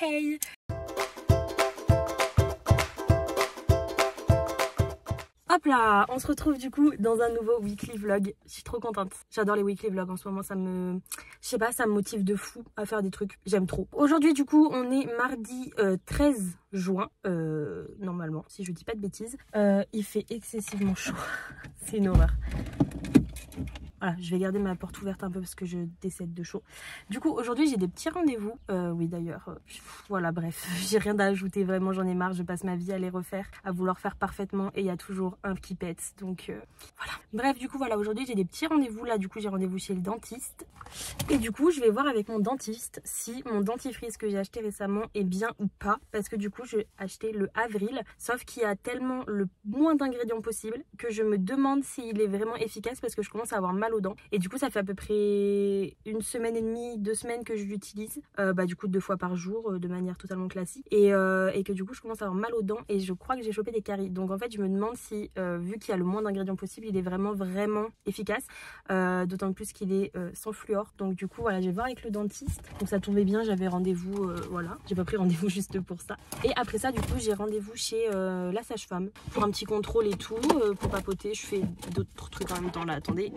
Hey! Hop là, on se retrouve du coup dans un nouveau weekly vlog. Je suis trop contente. J'adore les weekly vlogs en ce moment, ça me... Je sais pas, ça me motive de fou à faire des trucs. J'aime trop. Aujourd'hui du coup, on est mardi 13 juin, normalement, si je dis pas de bêtises. Il fait excessivement chaud. C'est une horreur. Voilà, je vais garder ma porte ouverte un peu parce que je décède de chaud. Du coup, aujourd'hui, j'ai des petits rendez-vous. Oui, d'ailleurs, voilà, bref, j'ai rien à ajouter. Vraiment, j'en ai marre. Je passe ma vie à les refaire, à vouloir faire parfaitement. Et il y a toujours un qui pète. Donc, voilà. Bref, du coup, voilà, aujourd'hui, j'ai des petits rendez-vous. Là, du coup, j'ai rendez-vous chez le dentiste. Et du coup, je vais voir avec mon dentiste si mon dentifrice que j'ai acheté récemment est bien ou pas. Parce que du coup, j'ai acheté le Avril. Sauf qu'il y a tellement le moins d'ingrédients possible que je me demande s'il est vraiment efficace parce que je commence à avoir mal aux dents. Et du coup, ça fait à peu près 1 semaine et demie, 2 semaines que je l'utilise. Du coup, 2 fois par jour, de manière totalement classique. Et que du coup, je commence à avoir mal aux dents et je crois que j'ai chopé des caries. Donc en fait, je me demande si, vu qu'il y a le moins d'ingrédients possible, il est vraiment efficace. D'autant plus qu'il est sans fluor. Donc du coup, voilà, je vais voir avec le dentiste. Donc ça tombait bien, j'avais rendez-vous, voilà. J'ai pas pris rendez-vous juste pour ça. Et après ça, du coup, j'ai rendez-vous chez la sage-femme pour un petit contrôle et tout, pour papoter. Je fais d'autres trucs en même temps là, attendez.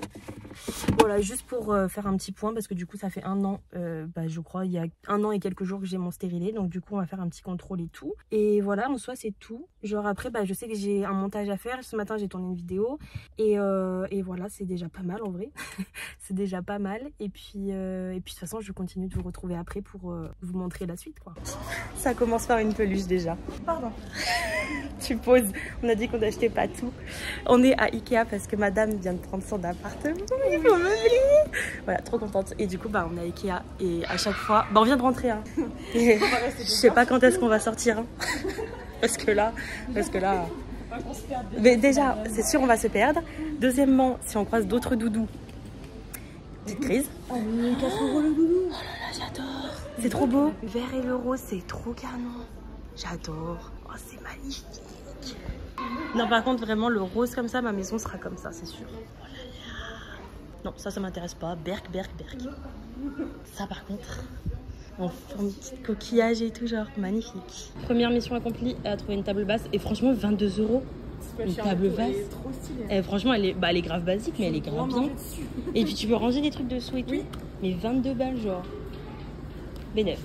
Voilà, juste pour faire un petit point parce que du coup ça fait 1 an, je crois il y a 1 an et quelques jours que j'ai mon stérilet, donc du coup on va faire un petit contrôle et tout. Et voilà, en soi c'est tout. Genre après je sais que j'ai un montage à faire. Ce matin j'ai tourné une vidéo et voilà, c'est déjà pas mal en vrai. C'est déjà pas mal. Et puis de toute façon je continue de vous retrouver après pour vous montrer la suite quoi. Ça commence par une peluche déjà. Pardon. Tu poses, on a dit qu'on n'achetait pas tout. On est à Ikea parce que madame vient de prendre son appartement. Il faut meubler. Voilà, trop contente. Et du coup, on est à Ikea et à chaque fois, on vient de rentrer. Hein. Et je sais pas quand est-ce qu'on va sortir. Hein. Parce que là. Mais déjà, c'est sûr, on va se perdre. Deuxièmement, si on croise d'autres doudous, petite crise. Oh, mais 4 € le doudou. Oh là là, j'adore. C'est trop beau. Le vert et le rose, c'est trop canon. J'adore. Oh, c'est magnifique. Non, par contre, vraiment, le rose comme ça, ma maison sera comme ça, c'est sûr. Oh là là. Non, ça m'intéresse pas. Berk. Ça, par contre, en forme de petit coquillage et tout, genre, magnifique. Première mission accomplie, elle a trouvé une table basse. Et franchement, 22 €. Une table basse. Elle est trop stylée. Et franchement, elle est grave basique, mais elle est grave bien. Et puis, tu peux ranger des trucs dessous et tout. Oui. Mais 22 balles, genre. Bénéf.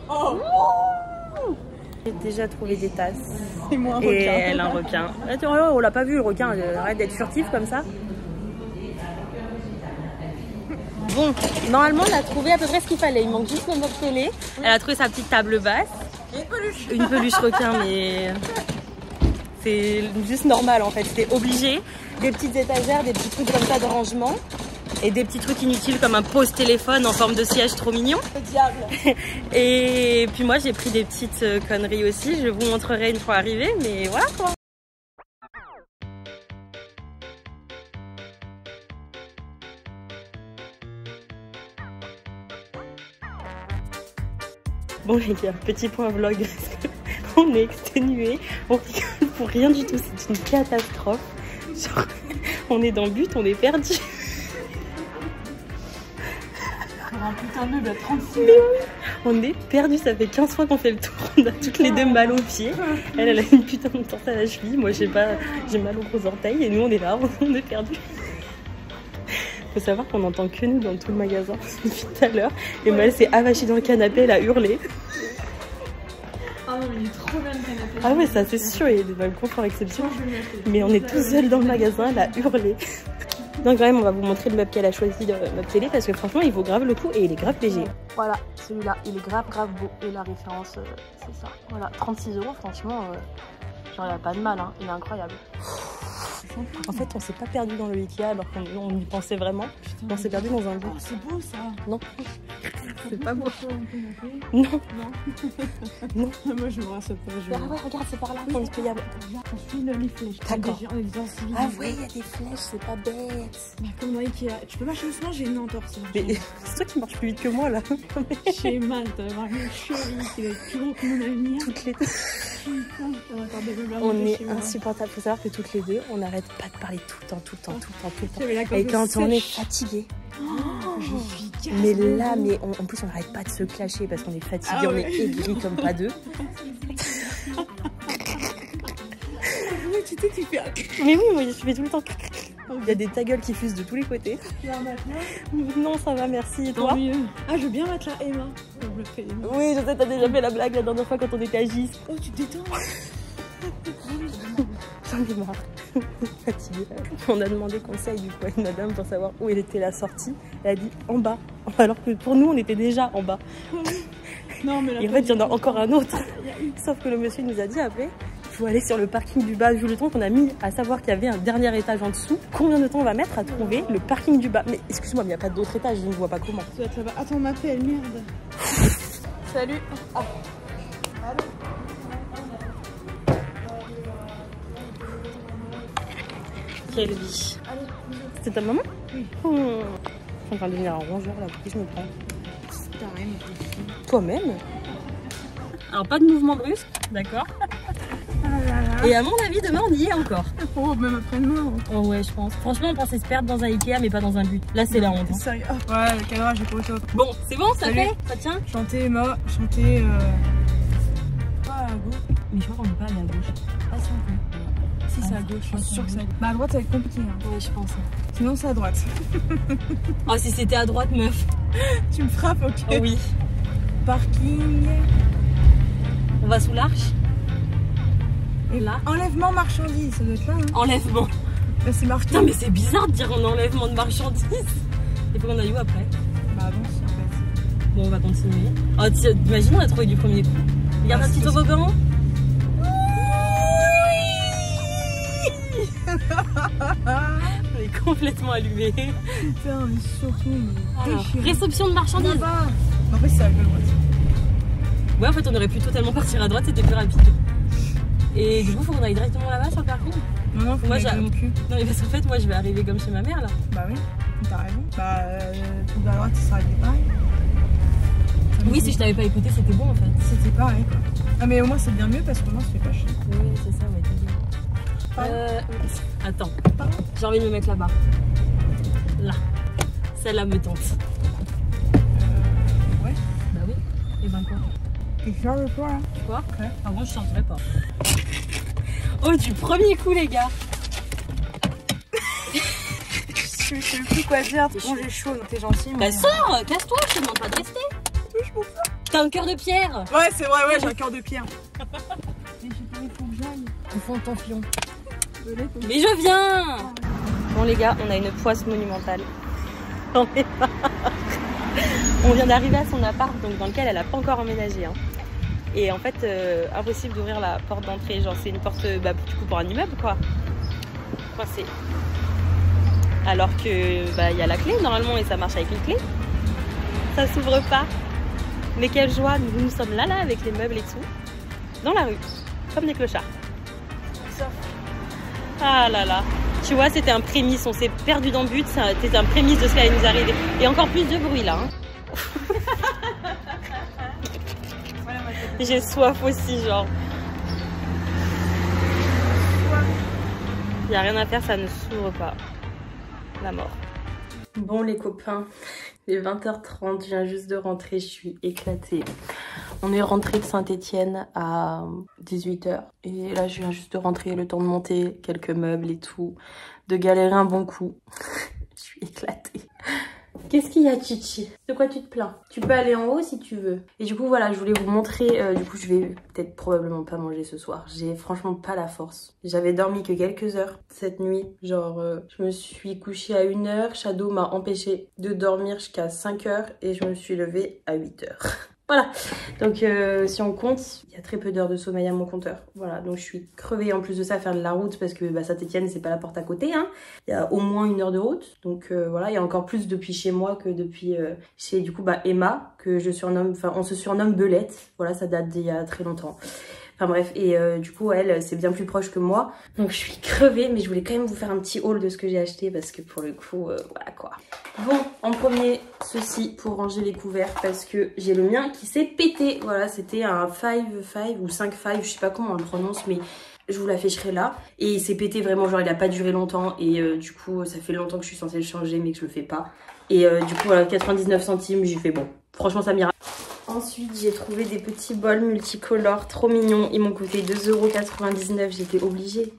Oh! J'ai déjà trouvé des tasses. Et moi un requin. Et elle a un requin. On l'a pas vu le requin, arrête d'être furtif comme ça. Bon, normalement elle a trouvé à peu près ce qu'il fallait. Il manque juste le meuble télé. Elle a trouvé sa petite table basse. Et une peluche requin, mais c'est juste normal en fait. C'était obligé. Des petites étagères, des petits trucs comme ça de rangement. Et des petits trucs inutiles comme un pose téléphone en forme de siège trop mignon. Le diable. Et puis moi j'ai pris des petites conneries aussi. Je vous montrerai une fois arrivé, mais voilà quoi. Bon les gars, petit point vlog. On est exténués. On rigole pour rien du tout. C'est une catastrophe. Genre, on est dans le but, on est perdu. Un putain de meuble à 36 €. Mais oui, on est perdu, ça fait 15 fois qu'on fait le tour, on a toutes les deux mal aux pieds. Elle a une putain de torse à la cheville, moi j'ai mal aux gros orteils et nous on est là, on est perdu. Faut savoir qu'on n'entend que nous dans tout le magasin depuis tout à l'heure. Et moi elle s'est avachée dans le canapé, elle a hurlé. Ah non mais il est trop bien le canapé. Ah ouais, ça c'est sûr, il y a des confort exceptionnel. Mais on est tous seuls dans le magasin, elle a hurlé. Donc quand même on va vous montrer le meuble qu'elle a choisi, le meuble télé, parce que franchement il vaut grave le coup et il est grave léger. Voilà, celui-là il est grave beau et la référence c'est ça. Voilà, 36 €, franchement, genre il n'y a pas de mal, hein. Il est incroyable. En fait on s'est pas perdu dans le Ikea alors qu'on y pensait vraiment. On s'est perdu dans un bout. Oh, c'est beau ça. Non, c'est pas beau. Non. Non. Moi je me rasse pas. Ah ouais, regarde, c'est par là. Oui, il peut y avoir. On suit les flèches. D'accord. Ah ouais, il y a des flèches, c'est pas bête. Bah comme dans Ikea. Tu peux marcher doucement, j'ai une entorse. Mais c'est toi qui marches plus vite que moi là. J'ai mal, t'as vraiment une cheville qui va être plus long que mon avenir. Toutes les... On est insupportable. Faut savoir que toutes les deux, on n'arrête pas de parler tout le temps. Et quand on est fatigué. Mais là, en plus, on n'arrête pas de se clasher parce qu'on est fatigué, on est aigri comme pas deux. Mais oui, moi je fais tout le temps. Il y a des ta gueule qui fusent de tous les côtés. Non, ça va, merci. Et toi? Ah, je veux bien mettre la Emma. Oui, je sais, t'as déjà fait la blague la dernière fois quand on était à Gis. Oh, tu te détends. J'en ai marre. Fatiguée. On a demandé conseil du coup à une madame pour savoir où elle était la sortie. Elle a dit en bas. Alors que pour nous, on était déjà en bas. Non, mais là, et en fait, il y en a encore un autre. Sauf que le monsieur nous a dit après, il faut aller sur le parking du bas. Vu le temps qu'on a mis à savoir qu'il y avait un dernier étage en dessous, combien de temps on va mettre à trouver le parking du bas? Mais excuse-moi, mais il n'y a pas d'autre étage, je ne vois pas comment. Ça doit être là-bas. Attends, on m'appelle, merde. Salut. Ah. Allô. Quelle vie. C'est ta maman? Oui. Je suis en train de devenir un rongeur là, pourquoi je me prends? Toi-même? Alors pas de mouvement brusque, d'accord. Et à mon avis, demain on y est encore. Oh, même après-demain. Oh ouais, je pense. Franchement, on pensait se perdre dans un Ikea, mais pas dans un but. Là, c'est la honte. Sérieux. Oh, ouais, le cadrage, j'ai pas au top. Bon, c'est bon, ça Salut. fait? Ça tient? Chanter Emma, chanter. Pas à gauche. Mais je crois qu'on peut pas aller à gauche. Ah, si, on peut. Si, c'est à gauche, je suis sûre que c'est à gauche. Bah, à droite, ça va être compliqué. Hein. Ouais, je pense. Sinon, c'est à droite. Oh, si c'était à droite, meuf. Tu me frappes, ok? Oh oui. Parking. On va sous l'arche. Et là, enlèvement marchandises, ça doit être là. Hein. Enlèvement. Bah, c'est marqué. Putain, mais c'est bizarre de dire un enlèvement de marchandises. Il faut qu'on aille où après? Bah, avance en fait. Bon, on va continuer. Oh, t'imagines, on a trouvé du premier coup. Regarde un petit toboggan. On est complètement allumés. Putain, mais surtout. Réception de marchandises. Là-bas. En fait, c'est à droite. Ouais, en fait, on aurait pu totalement partir à droite, c'était plus rapide. Et du coup, faut qu'on aille directement là-bas sur le parking. Non, faut que mon cul. Non, mais parce qu'en fait, moi, je vais arriver comme chez ma mère là. Bah oui, t'as raison. Bah, tout à droite, ça sera pareil. Oui, si je t'avais pas écouté, c'était bon en fait. C'était pareil quoi. Ah, mais au moins, c'est bien mieux parce qu'au moins, ça fait pas chier. Oui, c'est ça, ouais, t'es bien. Attends, j'ai envie de me mettre là-bas. Là. Celle-là me tente. Ouais. Bah oui. Et ben quoi? T'es fier de toi là? Quoi? Ouais. Par contre, je chanterai pas. Oh, du premier coup, les gars. Je sais plus quoi dire. Bon, j'ai chaud, donc t'es gentil. Bah, sors, casse-toi, je te demande pas de rester. Je m'en fous. T'as un cœur de pierre. Ouais, c'est vrai, ouais, j'ai un cœur de pierre. Mais j'ai pas envie que j'aille. Au fond de ton fion. Mais je viens. Bon, les gars, on a une poisse monumentale. On vient d'arriver à son appart, donc dans lequel elle a pas encore emménagé. Hein. Et en fait, impossible d'ouvrir la porte d'entrée. Genre, c'est une porte bah, du coup pour un immeuble, quoi. Coincée. Alors que bah, y a la clé normalement et ça marche avec une clé. Ça s'ouvre pas. Mais quelle joie, nous sommes là avec les meubles et tout, dans la rue, comme des clochards. Ah là là. Tu vois, c'était un prémisse, on s'est perdu dans le but, c'était un prémisse de ce qui allait nous arriver. Et encore plus de bruit là. Hein. J'ai soif aussi, genre. Il n'y a rien à faire, ça ne s'ouvre pas. La mort. Bon les copains, il est 20h30, je viens juste de rentrer, je suis éclatée. On est rentré de Saint-Étienne à 18h. Et là, je viens juste de rentrer, le temps de monter quelques meubles et tout. De galérer un bon coup. Je suis éclatée. Qu'est-ce qu'il y a, Chichi? De quoi tu te plains? Tu peux aller en haut si tu veux. Et du coup, voilà, je voulais vous montrer. Du coup, je vais peut-être probablement pas manger ce soir. J'ai franchement pas la force. J'avais dormi que quelques heures cette nuit. Genre, je me suis couchée à 1h. Shadow m'a empêché de dormir jusqu'à 5h. Et je me suis levée à 8h. Voilà, donc si on compte, il y a très peu d'heures de sommeil à mon compteur. Voilà, donc je suis crevée en plus de ça, faire de la route parce que bah, Saint-Étienne, c'est pas la porte à côté. Hein. Il y a au moins 1 heure de route. Donc voilà, il y a encore plus depuis chez moi que depuis chez du coup bah, Emma, que je surnomme, enfin on se surnomme Belette. Voilà, ça date d'il y a très longtemps. Enfin bref, et du coup elle c'est bien plus proche que moi. Donc je suis crevée, mais je voulais quand même vous faire un petit haul de ce que j'ai acheté parce que pour le coup, voilà quoi. Bon, en premier, ceci pour ranger les couverts parce que j'ai le mien qui s'est pété. Voilà, c'était un 5 ou 5 je sais pas comment on le prononce, mais je vous l'afficherai là. Et il s'est pété vraiment, genre il a pas duré longtemps et du coup ça fait longtemps que je suis censée le changer mais que je le fais pas. Et du coup voilà, 99 centimes, j'ai fait bon, franchement ça m'ira. Ensuite j'ai trouvé des petits bols multicolores trop mignons, ils m'ont coûté 2,99 €, j'étais obligée.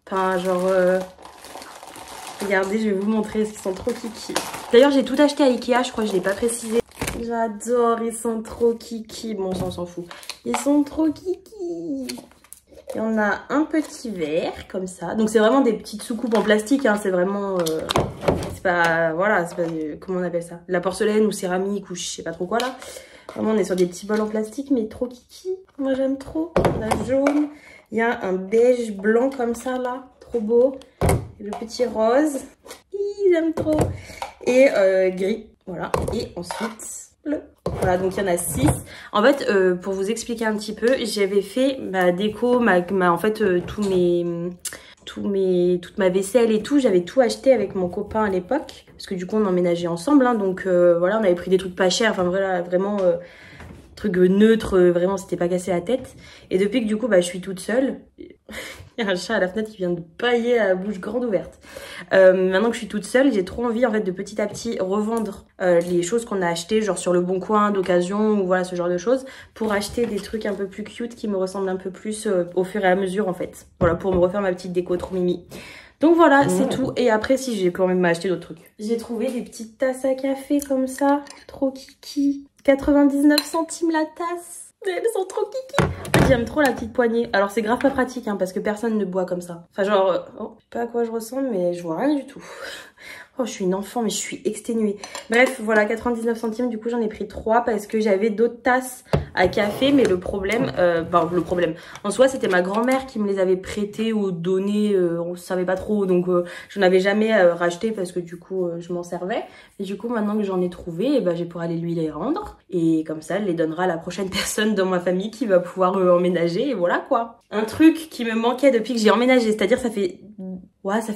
Enfin genre, regardez je vais vous montrer, ils sont trop kiki. D'ailleurs j'ai tout acheté à Ikea, je crois que je l'ai pas précisé. J'adore, ils sont trop kiki, bon ça on s'en fout. Ils sont trop kiki. Et on a un petit verre comme ça. Donc c'est vraiment des petites soucoupes en plastique. Hein. C'est vraiment... c'est pas... Voilà, c'est pas... comment on appelle ça? La porcelaine ou céramique ou je sais pas trop quoi là. Vraiment on est sur des petits bols en plastique mais trop kiki. Moi j'aime trop. On a jaune. Il y a un beige blanc comme ça là. Trop beau. Et le petit rose. J'aime trop. Et gris. Voilà. Et ensuite... bleu. Voilà, donc il y en a 6. En fait, pour vous expliquer un petit peu, j'avais fait ma déco, en fait, toute ma vaisselle et tout. J'avais tout acheté avec mon copain à l'époque. Parce que du coup, on emménageait ensemble. Hein, donc voilà, on avait pris des trucs pas chers. Enfin voilà, vraiment, trucs neutres. Vraiment, c'était pas cassé la tête. Et depuis que du coup, bah, je suis toute seule... Il y a un chat à la fenêtre qui vient de bâiller à la bouche grande ouverte. Maintenant que je suis toute seule, j'ai trop envie en fait de petit à petit revendre les choses qu'on a achetées, genre sur le bon coin d'occasion ou voilà ce genre de choses, pour acheter des trucs un peu plus cute qui me ressemblent un peu plus au fur et à mesure en fait. Voilà, pour me refaire ma petite déco trop mimi. Donc voilà, c'est tout. Et après, si j'ai quand même m'acheter d'autres trucs. J'ai trouvé des petites tasses à café comme ça, trop kiki. 99 centimes la tasse. Elles sont trop kiki. J'aime trop la petite poignée. Alors c'est grave pas pratique hein, parce que personne ne boit comme ça. Enfin genre, oh, je sais pas à quoi je ressemble mais je vois rien du tout. Oh je suis une enfant mais je suis exténuée. Bref voilà 99 centimes du coup j'en ai pris 3 parce que j'avais d'autres tasses à café. Mais le problème, en soi c'était ma grand-mère qui me les avait prêtées ou données, on savait pas trop. Donc je n'avais jamais racheté parce que du coup je m'en servais. Et du coup maintenant que j'en ai trouvé, et ben, j'ai pour aller lui les rendre. Et comme ça elle les donnera à la prochaine personne dans ma famille qui va pouvoir emménager et voilà quoi. Un truc qui me manquait depuis que j'ai emménagé, c'est-à-dire ça fait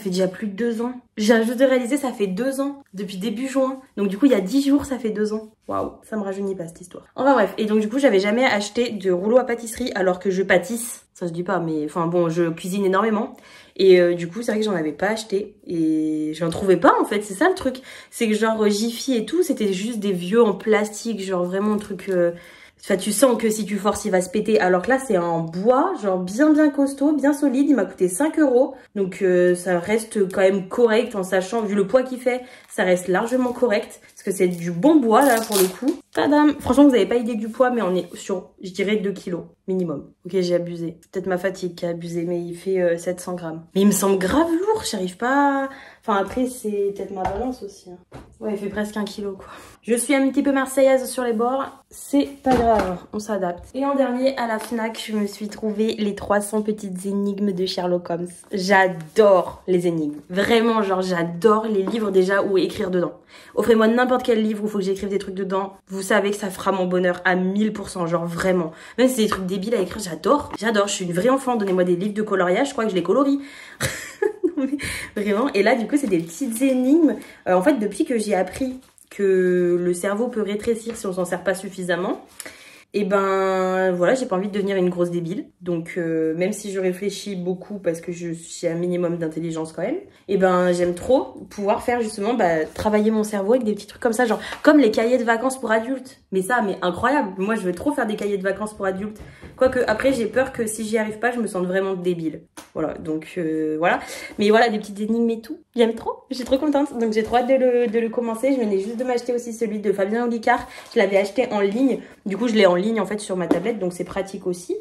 déjà plus de 2 ans. J'ai juste de réaliser, ça fait 2 ans, depuis début juin. Donc du coup, il y a 10 jours, ça fait 2 ans. Waouh, ça me rajeunit pas cette histoire. Enfin bref, et donc du coup, j'avais jamais acheté de rouleau à pâtisserie alors que je pâtisse. Ça se dit pas, mais enfin bon, je cuisine énormément. Et du coup, c'est vrai que j'en avais pas acheté. Et j'en trouvais pas en fait, c'est ça le truc. C'est que genre Jiffy et tout, c'était juste des vieux en plastique, genre vraiment un truc... Enfin, tu sens que si tu forces, il va se péter. Alors que là, c'est en bois, genre bien costaud, bien solide. Il m'a coûté 5 €. Donc, ça reste quand même correct en sachant, vu le poids qu'il fait, ça reste largement correct. Parce que c'est du bon bois, là, pour le coup. Tadam! Franchement, vous n'avez pas idée du poids, mais on est sur, je dirais, 2 kilos minimum. Ok, j'ai abusé. C'est peut-être ma fatigue qui a abusé, mais il fait 700 grammes. Mais il me semble grave lourd, j'arrive pas... Enfin, après, c'est peut-être ma balance aussi. Hein. Ouais, il fait presque 1 kilo, quoi. Je suis un petit peu marseillaise sur les bords. C'est pas grave, on s'adapte. Et en dernier, à la Fnac, je me suis trouvé les 300 petites énigmes de Sherlock Holmes. J'adore les énigmes. Vraiment, genre, j'adore les livres déjà où écrire dedans. Offrez-moi n'importe quel livre où il faut que j'écrive des trucs dedans. Vous savez que ça fera mon bonheur à 1000%, genre vraiment. Même si c'est des trucs débiles à écrire, j'adore. J'adore, je suis une vraie enfant. Donnez-moi des livres de coloriage, je crois que je les colorie. Vraiment. Et là, du coup, c'est des petites énigmes. En fait, depuis que j'ai appris que le cerveau peut rétrécir si on s'en sert pas suffisamment, et ben voilà, j'ai pas envie de devenir une grosse débile. Donc même si je réfléchis beaucoup parce que je suis un minimum d'intelligence quand même, et ben j'aime trop pouvoir faire justement travailler mon cerveau avec des petits trucs comme ça, genre comme les cahiers de vacances pour adultes. Mais ça, mais incroyable. Moi, je veux trop faire des cahiers de vacances pour adultes. Quoique après, j'ai peur que si j'y arrive pas, je me sente vraiment débile. Voilà, donc voilà. Mais voilà, des petites énigmes et tout. J'aime trop. Je suis trop contente. Donc j'ai trop hâte de le commencer. Je venais juste de m'acheter aussi celui de Fabien Olicard. Je l'avais acheté en ligne. Du coup, je l'ai en ligne en fait sur ma tablette, donc c'est pratique aussi.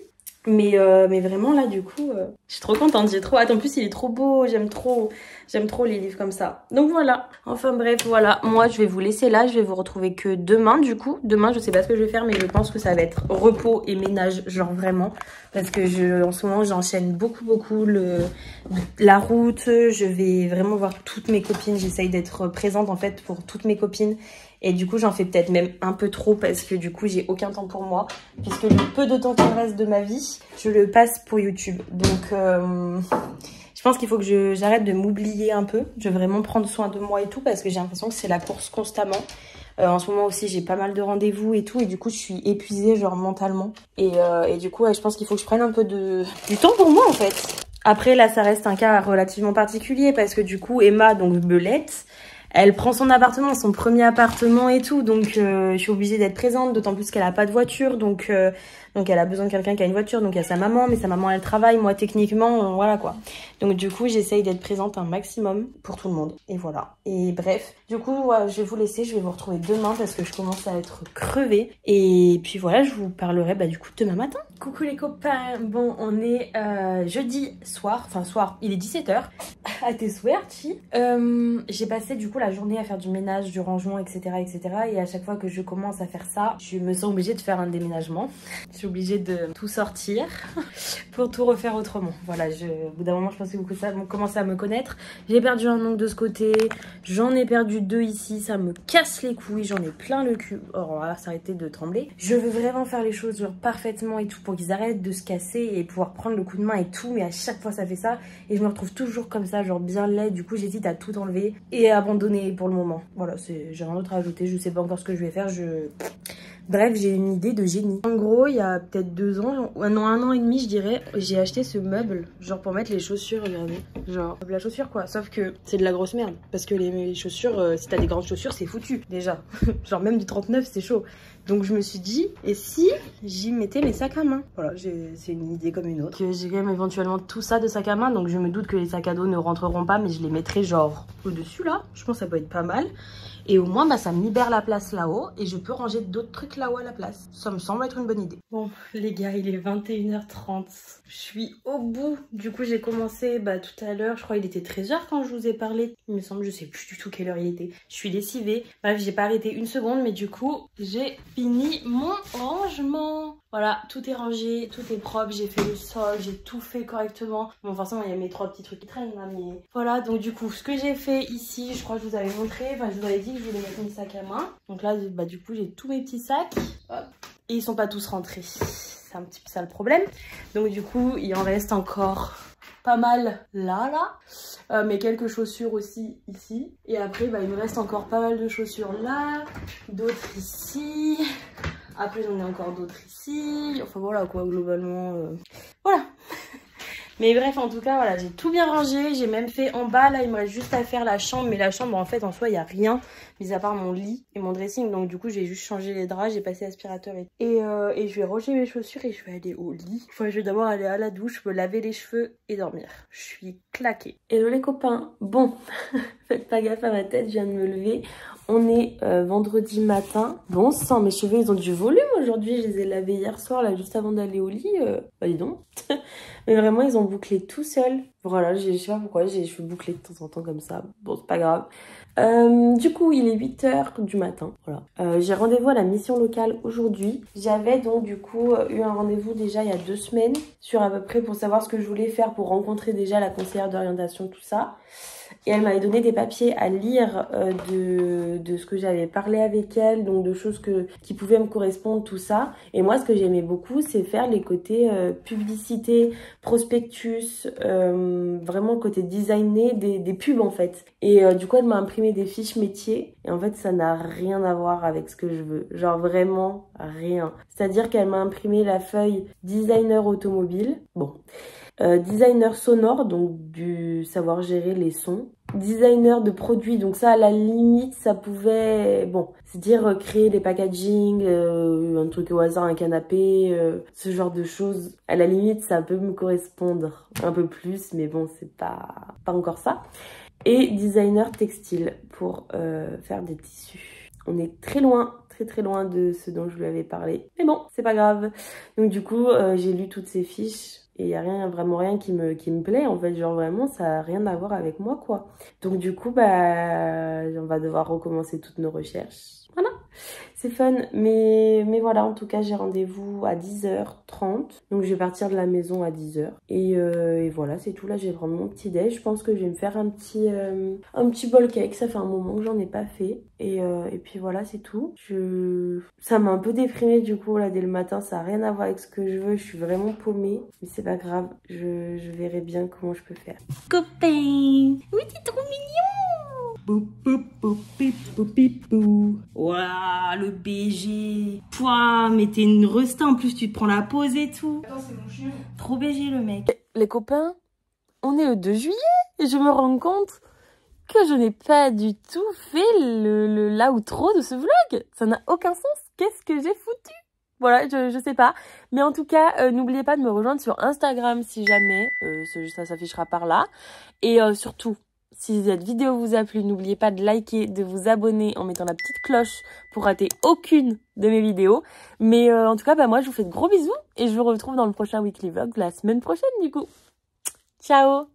Mais vraiment là du coup je suis trop contente, j'ai trop hâte. En plus il est trop beau, j'aime trop les livres comme ça. Donc voilà, enfin bref voilà, moi je vais vous laisser là, je vais vous retrouver que demain du coup. Demain je sais pas ce que je vais faire mais je pense que ça va être repos et ménage, genre vraiment. Parce que en ce moment j'enchaîne beaucoup la route, je vais vraiment voir toutes mes copines, j'essaye d'être présente en fait pour toutes mes copines. Et du coup, j'en fais peut-être même un peu trop parce que du coup, j'ai aucun temps pour moi. Puisque le peu de temps qu'il me reste de ma vie, je le passe pour YouTube. Donc, je pense qu'il faut que j'arrête de m'oublier un peu. Je vais vraiment prendre soin de moi et tout parce que j'ai l'impression que c'est la course constamment. En ce moment aussi, j'ai pas mal de rendez-vous et tout. Et du coup, je suis épuisée, genre mentalement. Et du coup, ouais, je pense qu'il faut que je prenne un peu du temps pour moi, en fait. Après, là, ça reste un cas relativement particulier parce que du coup, Emma, donc Belette, elle prend son appartement, son premier appartement et tout. Donc, je suis obligée d'être présente, d'autant plus qu'elle a pas de voiture. Donc, elle a besoin de quelqu'un qui a une voiture. Donc, il y a sa maman, mais sa maman, elle travaille. Moi, techniquement, voilà quoi. Donc, du coup, j'essaye d'être présente un maximum pour tout le monde. Et voilà. Et bref, du coup, ouais, je vais vous laisser. Je vais vous retrouver demain parce que je commence à être crevée. Et puis voilà, je vous parlerai du coup demain matin. Coucou les copains. Bon, on est jeudi soir. Enfin, soir, il est 17h. À tes souhaits, Archie. J'ai passé du coup la journée à faire du ménage, du rangement, etc., etc. Et à chaque fois que je commence à faire ça, je me sens obligée de faire un déménagement. Je suis obligée de tout sortir pour tout refaire autrement. Voilà, au bout d'un moment, je pense que beaucoup de ça vont commencer à me connaître. J'ai perdu un ongle de ce côté, j'en ai perdu 2 ici, ça me casse les couilles, j'en ai plein le cul. Oh, on va s'arrêter de trembler. Je veux vraiment faire les choses genre parfaitement et tout pour qu'ils arrêtent de se casser et pouvoir prendre le coup de main et tout. Mais à chaque fois, ça fait ça et je me retrouve toujours comme ça, genre bien laid. Du coup, j'hésite à tout enlever et à abandonner pour le moment. Voilà, j'ai rien d'autre à ajouter. Je sais pas encore ce que je vais faire. Bref, j'ai une idée de génie. En gros, il y a peut-être 2 ans, non, 1 an et demi, je dirais, j'ai acheté ce meuble, genre pour mettre les chaussures, regardez. Genre, la chaussure quoi. Sauf que c'est de la grosse merde. Parce que les chaussures, si t'as des grandes chaussures, c'est foutu, déjà. Genre, même du 39, c'est chaud. Donc, je me suis dit, et si j'y mettais mes sacs à main? Voilà, c'est une idée comme une autre. J'ai quand même éventuellement tout ça de sacs à main, donc je me doute que les sacs à dos ne rentreront pas, mais je les mettrai genre au-dessus là. Je pense que ça peut être pas mal. Et au moins, ça me libère la place là-haut et je peux ranger d'autres trucs là-haut à la place. Ça me semble être une bonne idée. Bon, les gars, il est 21h30. Je suis au bout. Du coup, j'ai commencé tout à l'heure. Je crois qu'il était 13h quand je vous ai parlé. Il me semble, je sais plus du tout quelle heure il était. Je suis lessivée. Bref, j'ai pas arrêté une seconde, mais du coup, j'ai fini mon rangement. Voilà, tout est rangé, tout est propre, j'ai fait le sol, j'ai tout fait correctement. Bon, forcément, il y a mes 3 petits trucs qui traînent là, mais... Voilà, donc du coup, ce que j'ai fait ici, je crois que je vous avais montré, enfin, je vous avais dit que je voulais mettre mes sacs à main. Donc là, du coup, j'ai tous mes petits sacs. Hop. Et ils sont pas tous rentrés. C'est un petit peu ça le problème. Donc du coup, il en reste encore pas mal là. Mais quelques chaussures aussi ici. Et après, il me reste encore pas mal de chaussures là, d'autres ici. Après, j'en ai encore d'autres ici. Enfin, voilà, quoi, globalement. Voilà. Mais bref, en tout cas, voilà, j'ai tout bien rangé. J'ai même fait en bas, là, il me reste juste à faire la chambre. Mais la chambre, en fait, en soi, il n'y a rien. Mis à part mon lit et mon dressing. Donc, du coup, j'ai juste changé les draps. J'ai passé l'aspirateur et je vais ranger mes chaussures et je vais aller au lit. Enfin, je vais d'abord aller à la douche, me laver les cheveux et dormir. Je suis claquée. Hello les copains. Bon, faites pas gaffe à ma tête, je viens de me lever. On est vendredi matin. Bon sang, mes cheveux, ils ont du volume aujourd'hui. Je les ai lavés hier soir, là, juste avant d'aller au lit. Dis donc. Mais vraiment, ils ont bouclé tout seuls. Voilà, je sais pas pourquoi, j'ai les cheveux bouclés de temps en temps comme ça. Bon, c'est pas grave. Du coup, il est 8h du matin. Voilà. J'ai rendez-vous à la mission locale aujourd'hui. J'avais donc du coup eu un rendez-vous déjà il y a 2 semaines sur à peu près pour savoir ce que je voulais faire pour rencontrer déjà la conseillère d'orientation, tout ça. Et elle m'avait donné des papiers à lire de ce que j'avais parlé avec elle, donc de choses qui pouvaient me correspondre, tout ça. Et moi, ce que j'aimais beaucoup, c'est faire les côtés publicité, prospectus, vraiment le côté designé des pubs en fait. Et du coup, elle m'a imprimé des fiches métiers. Et en fait, ça n'a rien à voir avec ce que je veux. Genre vraiment rien. C'est-à-dire qu'elle m'a imprimé la feuille designer automobile. Bon. Designer sonore, donc du savoir gérer les sons. Designer de produits, donc ça à la limite ça pouvait, bon, c'est dire créer des packaging, un truc au hasard, un canapé, ce genre de choses. À la limite ça peut me correspondre un peu plus, mais bon c'est pas encore ça. Et designer textile pour faire des tissus. On est très loin de ce dont je lui avais parlé, mais bon c'est pas grave. Donc du coup j'ai lu toutes ces fiches. Et il n'y a vraiment rien qui me plaît, en fait, genre vraiment, ça n'a rien à voir avec moi, quoi. Donc du coup, on va devoir recommencer toutes nos recherches. Voilà, c'est fun. Mais voilà, en tout cas, j'ai rendez-vous à 10h30. Donc, je vais partir de la maison à 10h. Et voilà, c'est tout. Là, je vais prendre mon petit déj. Je pense que je vais me faire un petit bol cake. Ça fait un moment que j'en ai pas fait. Et puis voilà, c'est tout. Ça m'a un peu déprimée du coup, là, dès le matin. Ça n'a rien à voir avec ce que je veux. Je suis vraiment paumée. Mais c'est pas grave. Je verrai bien comment je peux faire. Copain! Oui, t'es trop mignon! Bou, bou, bou, bip, bou, bip, bou. Waouh, le BG. Pouah, mais t'es une resta en plus, tu te prends la pause et tout. Attends, c'est mon chien. Trop BG le mec. Les copains, on est le 2 juillet et je me rends compte que je n'ai pas du tout fait l'outro de ce vlog. Ça n'a aucun sens. Qu'est-ce que j'ai foutu? Voilà, je sais pas. Mais en tout cas, n'oubliez pas de me rejoindre sur Instagram si jamais. Ça s'affichera par là. Et surtout, si cette vidéo vous a plu, n'oubliez pas de liker, de vous abonner en mettant la petite cloche pour rater aucune de mes vidéos. Mais en tout cas, moi, je vous fais de gros bisous et je vous retrouve dans le prochain weekly vlog la semaine prochaine, du coup. Ciao!